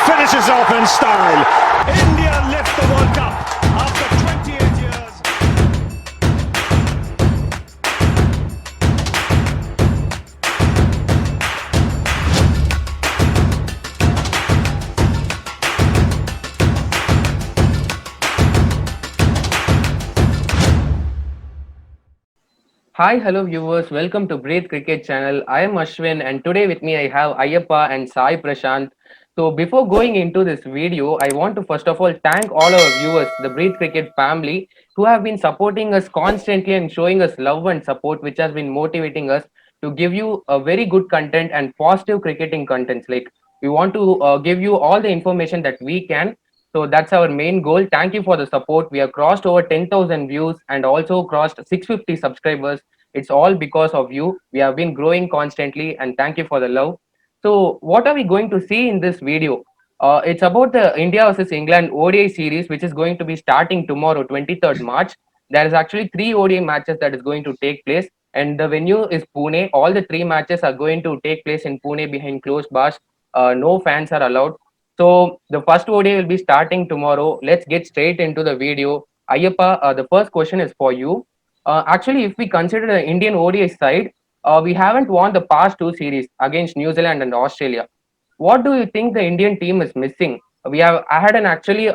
finishes off in style. India lift the World Cup after 28 years. Hi, hello viewers. Welcome to Breathe Cricket channel. I am Ashwin and today with me I have Ayyappa and Sai Prashant. So before going into this video, I want to first of all thank all our viewers, the Breathe Cricket family, who have been supporting us constantly and showing us love and support, which has been motivating us to give you a very good content and positive cricketing contents. Like we want to give you all the information that we can. So that's our main goal. Thank you for the support. We have crossed over 10,000 views and also crossed 650 subscribers. It's all because of you. We have been growing constantly and thank you for the love. So, what are we going to see in this video? It's about the India versus England ODI series, which is going to be starting tomorrow, 23rd March. There is actually three ODI matches that is going to take place, and the venue is Pune. All the three matches are going to take place in Pune behind closed bars. No fans are allowed. So, the first ODI will be starting tomorrow. Let's get straight into the video. Ayyappa, the first question is for you. Actually, if we consider the Indian ODI side, we haven't won the past two series against New Zealand and Australia. What do you think the Indian team is missing? We have I had an actually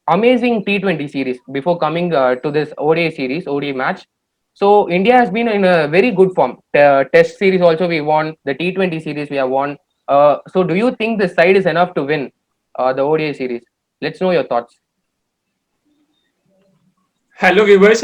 amazing T20 series before coming to this ODI series, ODI match. So India has been in a very good form. Test series also we won. The T20 series we have won. So do you think the side is enough to win the ODI series? Let's know your thoughts. Hello, viewers.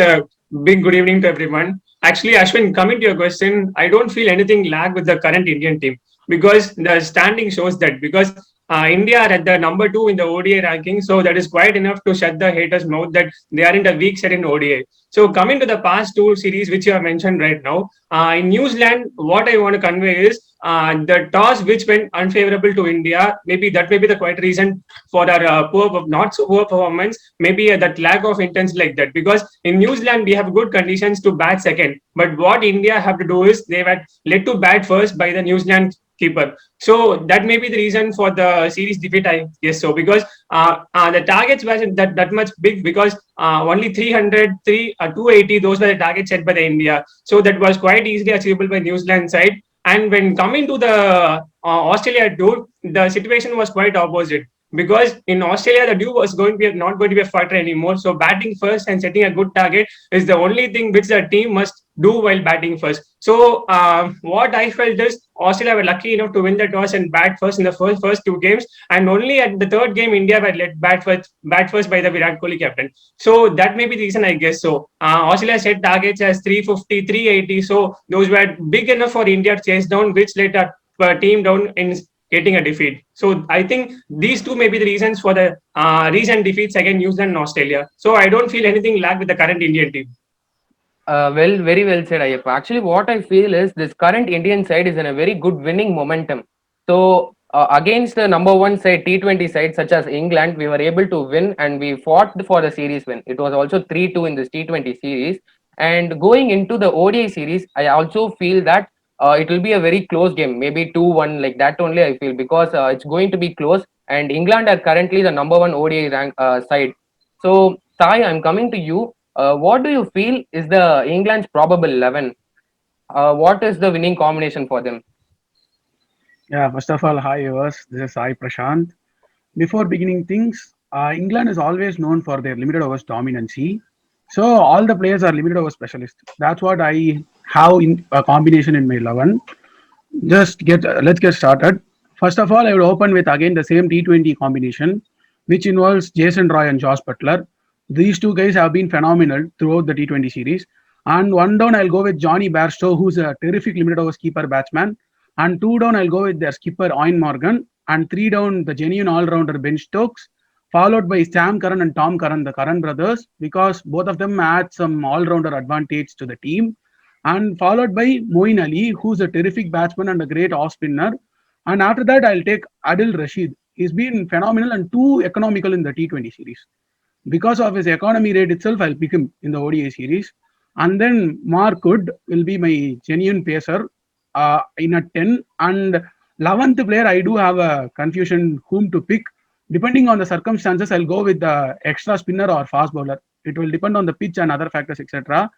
Big good evening to everyone. Actually, Ashwin, coming to your question, I don't feel anything lag with the current Indian team because the standing shows that because India are at the number two in the ODI ranking, so that is quite enough to shut the haters' mouth that they are in the weak side in ODI. So coming to the past two series which you have mentioned right now, in New Zealand, what I want to convey is the toss which went unfavorable to India. Maybe that may be the quite reason for our not so poor performance. Maybe that lack of intensity like that. Because in New Zealand we have good conditions to bat second, but what India have to do is they were led to bat first by the New Zealand keeper. So that may be the reason for the series defeat. I guess so because the targets wasn't that much big because only 300, 280 those were the targets set by the India. So that was quite easily achievable by New Zealand side. And when coming to the Australia tour, the situation was quite opposite because in Australia the dew was going to be not going to be a factor anymore. So batting first and setting a good target is the only thing which the team must do while batting first. So what I felt is Australia were lucky enough to win the toss and bat first in the first two games, and only at the third game India were led bat first by the Virat Kohli captain. So that may be the reason I guess so. Australia set targets as 350, 380. So those were big enough for India to chase down, which let our team down in getting a defeat. So I think these two may be the reasons for the recent defeats against New Zealand and Australia. So I don't feel anything lack with the current Indian team. Well, very well said, Ayyappa. Actually, what I feel is this current Indian side is in a very good winning momentum. So, against the number one side, T20 side, such as England, we were able to win and we fought for the series win. It was also 3-2 in this T20 series. And going into the ODI series, I also feel that it will be a very close game, maybe 2-1, like that only I feel, because it's going to be close. And England are currently the number one ODI rank side. So, Sai, I'm coming to you. What do you feel is the England's probable 11? What is the winning combination for them? Yeah, first of all, hi viewers. This is Sai Prashant. Before beginning things, England is always known for their limited overs dominancy. So all the players are limited over specialists. That's what I have in a combination in my 11. Let's get started. First of all, I will open with again the same T20 combination, which involves Jason Roy and Josh Butler. These two guys have been phenomenal throughout the T20 series. And one down, I'll go with Johnny Bairstow, who's a terrific limited overs keeper batsman. And two down, I'll go with their skipper Owen Morgan. And three down, the genuine all-rounder Ben Stokes, followed by Sam Curran and Tom Curran, the Curran brothers, because both of them add some all-rounder advantage to the team. And followed by Moeen Ali, who's a terrific batsman and a great off spinner. And after that, I'll take Adil Rashid. He's been phenomenal and too economical in the T20 series. Because of his economy rate itself, I'll pick him in the ODI series. And then Mark Wood will be my genuine pacer in a 10. And 11th player, I do have a confusion whom to pick. Depending on the circumstances, I'll go with the extra spinner or fast bowler. It will depend on the pitch and other factors, etc.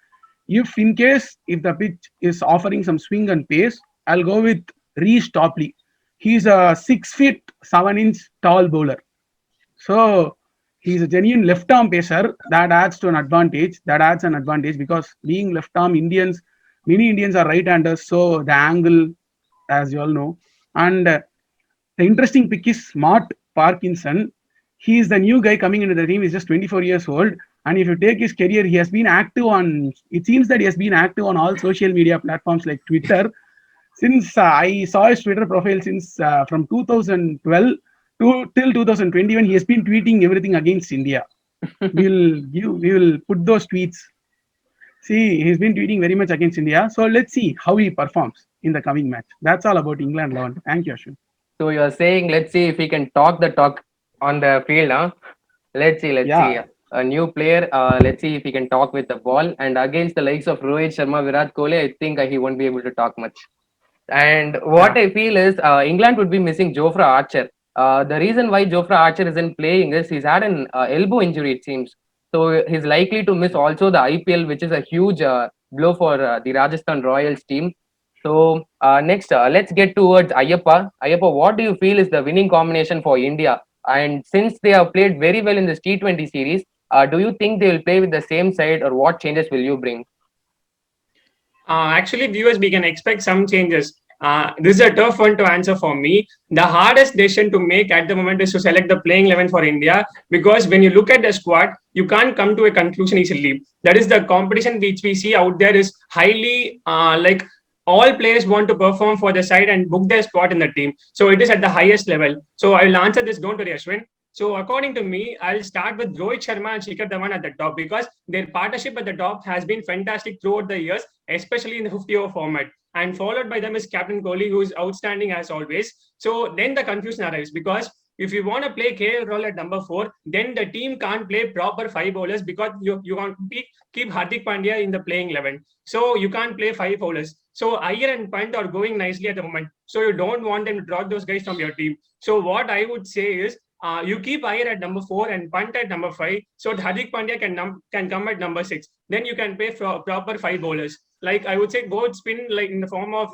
If the pitch is offering some swing and pace, I'll go with Reece Topley. He's a 6 feet 7 inch tall bowler. So he's a genuine left arm pacer that adds to an advantage. That adds an advantage because being left arm Indians, many Indians are right handers. So the angle, as you all know, and the interesting pick is Smart Parkinson. He is the new guy coming into the team. He's just 24 years old. And if you take his career, he has been active on, it seems that he has been active on all social media platforms like Twitter. Since I saw his Twitter profile since from 2012 to till 2021, he has been tweeting everything against India. We will put those tweets. See, he's been tweeting very much against India. So let's see how he performs in the coming match. That's all about England 11. Thank you, Ashwin. So you're saying, let's see if we can talk the talk on the field, huh? Let's see. Yeah. A new player. Let's see if he can talk with the ball. And against the likes of Rohit Sharma, Virat Kohli, I think he won't be able to talk much. And what I feel is England would be missing Jofra Archer. The reason why Jofra Archer isn't playing is he's had an elbow injury, it seems. So he's likely to miss also the IPL, which is a huge blow for the Rajasthan Royals team. So next, let's get towards Ayyappa. Ayyappa, what do you feel is the winning combination for India? And since they have played very well in this T20 series, do you think they will play with the same side, or what changes will you bring? Actually, viewers, we can expect some changes. This is a tough one to answer for me. The hardest decision to make at the moment is to select the playing 11 for India, because when you look at the squad, you can't come to a conclusion easily. That is, the competition which we see out there is highly like all players want to perform for the side and book their spot in the team. So it is at the highest level. So I will answer this, don't worry, Ashwin. So according to me, I'll start with Rohit Sharma and Shikhar Dhawan at the top, because their partnership at the top has been fantastic throughout the years, especially in the 50-over format. And followed by them is Captain Kohli, who is outstanding as always. So then the confusion arrives, because if you want to play KL Rahul at number 4, then the team can't play proper 5 bowlers, because you want to keep Hardik Pandya in the playing 11. So you can't play 5 bowlers. So Iyer and Pant are going nicely at the moment. So you don't want them to drop those guys from your team. So what I would say is, you keep Iyer at number 4 and Pant at number 5, so Hardik Pandya can come at number 6. Then you can play proper 5 bowlers. Like I would say, both spin like in the form of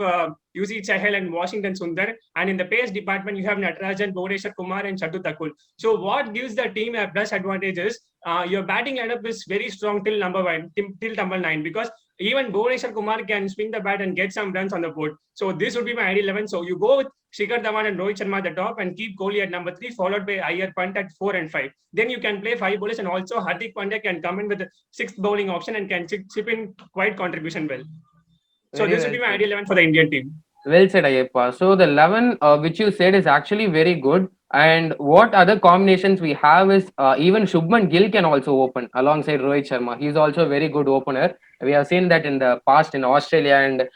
UC Chahal and Washington Sundar, and in the pace department you have Natarajan, Bhuvneshwar Kumar, and Shardul Thakur. So what gives the team a plus advantage is your batting lineup is very strong till number 9, because even Bhuvneshwar Kumar can swing the bat and get some runs on the board. So this would be my ideal 11. So you go with Shikhar Dhawan and Rohit Sharma at the top, and keep Kohli at number 3, followed by Iyer, Pant at 4 and 5. Then you can play 5 bowlers, and also Hardik Pandya can come in with the 6th bowling option and can chip in quite contribution well. So this would be my ideal 11 for the Indian team. Well said, Ayyappa. So the 11 which you said is actually very good. And what other combinations we have is even Shubman Gill can also open alongside Rohit Sharma. He's also a very good opener. We have seen that in the past in Australia, and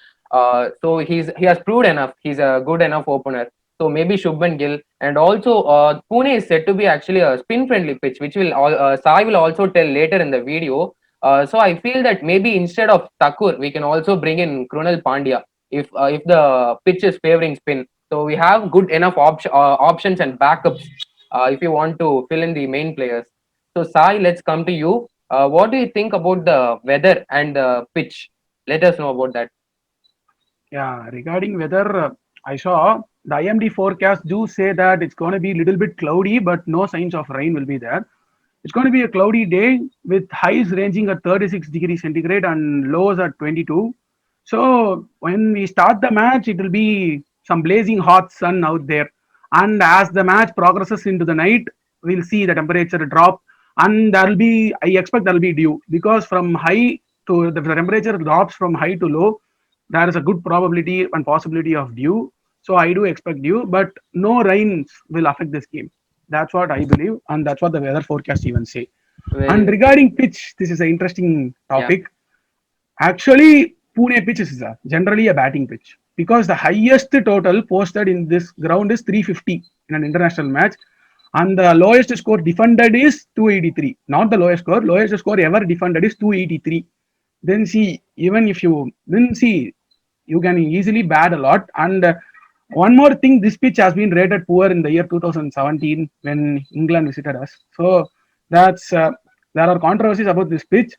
so he has proved enough. He's a good enough opener. So maybe Shubman Gill, and also Pune is said to be actually a spin-friendly pitch, which will Sai will also tell later in the video. So I feel that maybe instead of Thakur, we can also bring in Krunal Pandya if the pitch is favoring spin. So we have good enough options and backups if you want to fill in the main players. So Sai, let's come to you. What do you think about the weather and the pitch? Let us know about that. Yeah, regarding weather, I saw the IMD forecast do say that it's going to be a little bit cloudy, but no signs of rain will be there. It's going to be a cloudy day with highs ranging at 36 degrees centigrade and lows at 22. So when we start the match, it will be some blazing hot sun out there. And as the match progresses into the night, we'll see the temperature drop. And I expect there will be dew, because from high to the temperature drops from high to low, there is a good probability and possibility of dew. So I do expect dew, but no rains will affect this game. That's what I believe, and that's what the weather forecast even say. And regarding pitch, this is an interesting topic. Yeah. Actually, Pune pitch is generally a batting pitch, because the highest total posted in this ground is 350 in an international match, and the lowest score defended is 283. Not the lowest score ever defended is 283. Then see, even if you you can easily bat a lot, and One more thing, this pitch has been rated poor in the year 2017 when England visited us. So that's there are controversies about this pitch.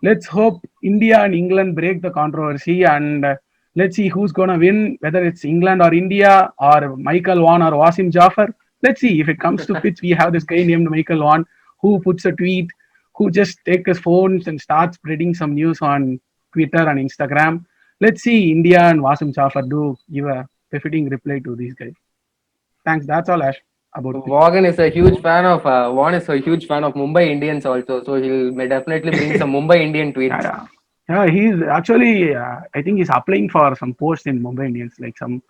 Let's hope India and England break the controversy and let's see who's gonna win, whether it's England or India or Michael Vaughan or Wasim Jafar. Let's see. If it comes to pitch, we have this guy named Michael Vaughan who puts a tweet, who just takes his phones and starts spreading some news on Twitter and Instagram. Let's see India and Wasim Jafar do give a befitting reply to these guys. Thanks. That's all, Ash. About pitch. Vaughan is a huge fan of Vaughan is a huge fan of Mumbai Indians also, so he'll may definitely bring some Mumbai Indian tweets. Yeah, yeah. He's actually, I think he's applying for some post in Mumbai Indians, like some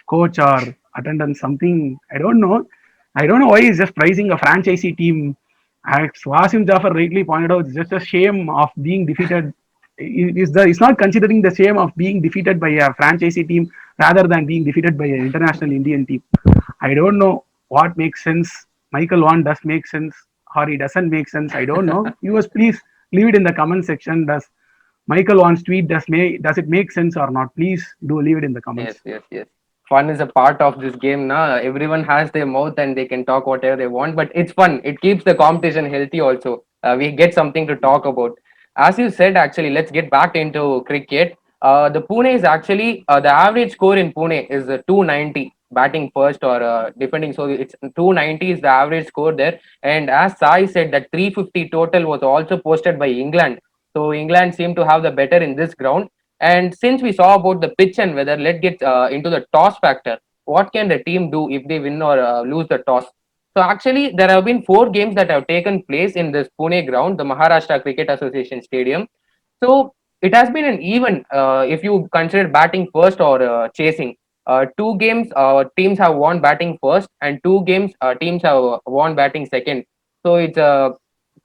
coach or attendance, something. I don't know. I don't know why he's just praising a franchisee team. As Wasim Jafar rightly pointed out, it's just a shame of being defeated. It's not considering the shame of being defeated by a franchisee team rather than being defeated by an international Indian team. I don't know what makes sense. Michael Vaughan does make sense or he doesn't make sense. I don't know. Viewers, please leave it in the comment section. Does Michael Vaughan's tweet does it make sense or not? Please do leave it in the comments. Yes. Fun is a part of this game now. Everyone has their mouth and they can talk whatever they want, but it's fun. It keeps the competition healthy also. We get something to talk about. As you said, actually, let's get back into cricket. The Pune is actually the average score in Pune is 290 batting first or defending. So it's 290 is the average score there. And as Sai said, that 350 total was also posted by England. So England seemed to have the better in this ground. And since we saw about the pitch and weather, let's get into the toss factor. What can the team do if they win or lose the toss? So actually, there have been 4 games that have taken place in this Pune ground, the Maharashtra Cricket Association Stadium. So it has been an even if you consider batting first or chasing. 2 games teams have won batting first, and 2 games teams have won batting second. So it's a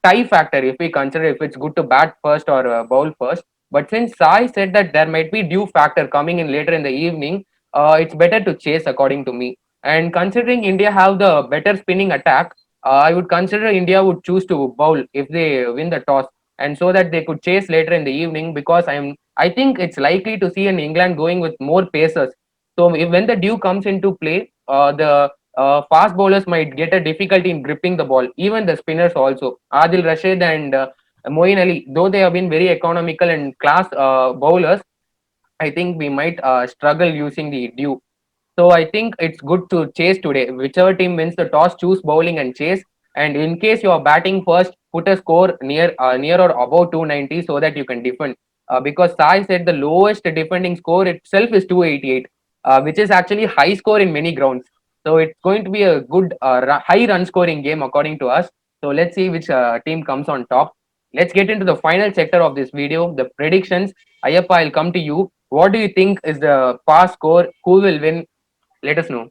tie factor if we consider if it's good to bat first or bowl first. But since Sai said that there might be dew factor coming in later in the evening, it's better to chase according to me. And considering India have the better spinning attack, I would consider India would choose to bowl if they win the toss, and so that they could chase later in the evening. Because I think it's likely to see an England going with more pacers. So if, when the dew comes into play, the fast bowlers might get a difficulty in gripping the ball. Even the spinners also, Adil Rashid and Moeen Ali, though they have been very economical and class bowlers, I think we might struggle using the dew. So I think it's good to chase today. Whichever team wins the toss, choose bowling and chase. And in case you are batting first, put a score near or above 290 so that you can defend. Because Sai said the lowest defending score itself is 288, which is actually high score in many grounds. So it's going to be a good high run scoring game according to us. So let's see which team comes on top. Let's get into the final sector of this video, the predictions. Ayappa, I'll come to you. What do you think is the past score? Who will win? Let us know.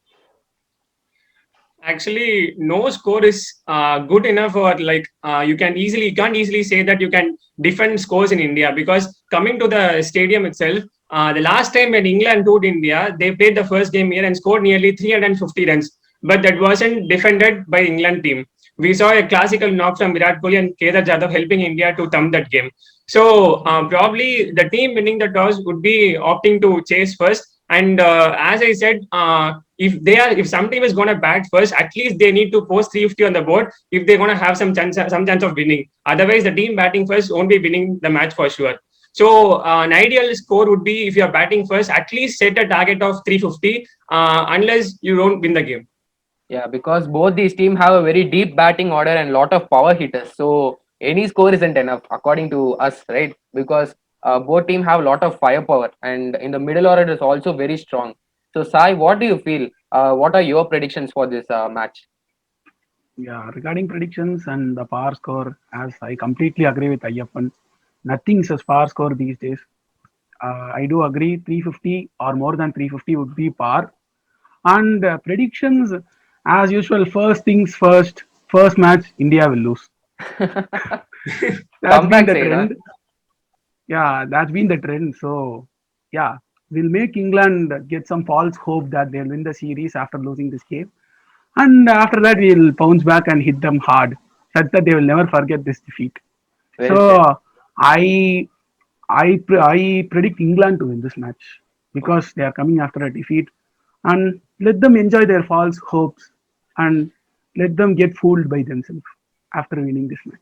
Actually, no score is good enough, or like you can't easily say that you can defend scores in India, because coming to the stadium itself, the last time when England toured India, they played the first game here and scored nearly 350 runs, but that wasn't defended by England team. We saw a classical knock from Virat Kohli and Kedar Jadhav helping India to thumb that game. So probably the team winning the toss would be opting to chase first. And as I said, if some team is going to bat first, at least they need to post 350 on the board if they're going to have some chance of winning. Otherwise, the team batting first won't be winning the match for sure. So an ideal score would be, if you're batting first, at least set a target of 350, unless you don't win the game. Yeah, because both these teams have a very deep batting order and lot of power hitters. So any score isn't enough according to us, right? Because both teams have a lot of firepower, and in the middle order is also very strong. So Sai, what do you feel? What are your predictions for this match? Yeah, regarding predictions and the power score, as I completely agree with Ayyappan, nothing's a power score these days. I do agree 350 or more than 350 would be par. And predictions, as usual, first things first, first match, India will lose. That's been Comeback the side, huh? trend. Yeah, that's been the trend. So, yeah, we'll make England get some false hope that they'll win the series after losing this game. And after that, we'll bounce back and hit them hard, such that they will never forget this defeat. Well said. So, I I predict England to win this match because they are coming after a defeat, and let them enjoy their false hopes and let them get fooled by themselves after winning this match.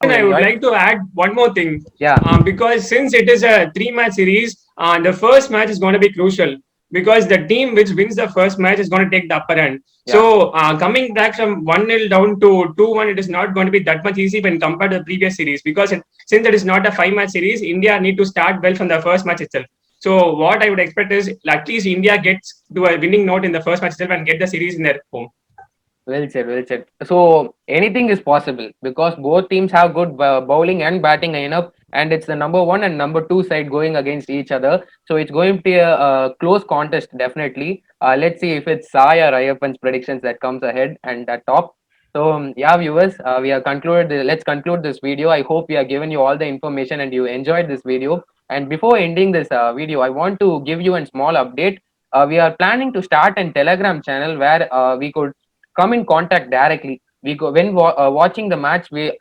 And I would Enjoyed? like to add one more thing. Yeah. Because since it is a three-match series, the first match is going to be crucial because the team which wins the first match is going to take the upper hand. Yeah. So coming back from 1-0 down to 2-1, it is not going to be that much easy when compared to the previous series because since it is not a five-match series, India need to start well from the first match itself. So what I would expect is at least India gets to a winning note in the first match itself and get the series in their home. Well said, well said. So anything is possible because both teams have good bowling and batting lineup, and it's the number one and number two side going against each other. So it's going to be a close contest, definitely. Let's see if it's Sai or Ayappan's predictions that comes ahead and at top. So yeah, viewers, we have concluded. Let's conclude this video. I hope we have given you all the information and you enjoyed this video. And before ending this video, I want to give you a small update. We are planning to start a Telegram channel where we could come in contact directly. We go when watching the match. We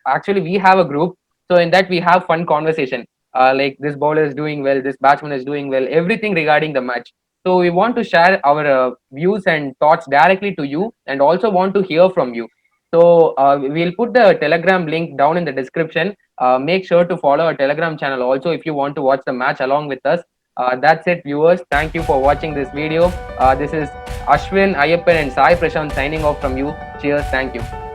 have a group, so in that we have fun conversation. Like this bowler is doing well, this batsman is doing well, everything regarding the match. So we want to share our views and thoughts directly to you, and also want to hear from you. So we'll put the Telegram link down in the description. Make sure to follow our Telegram channel also if you want to watch the match along with us. That's it, viewers. Thank you for watching this video. This is Ashwin, Ayappan, and Sai Prashant signing off from you. Cheers. Thank you.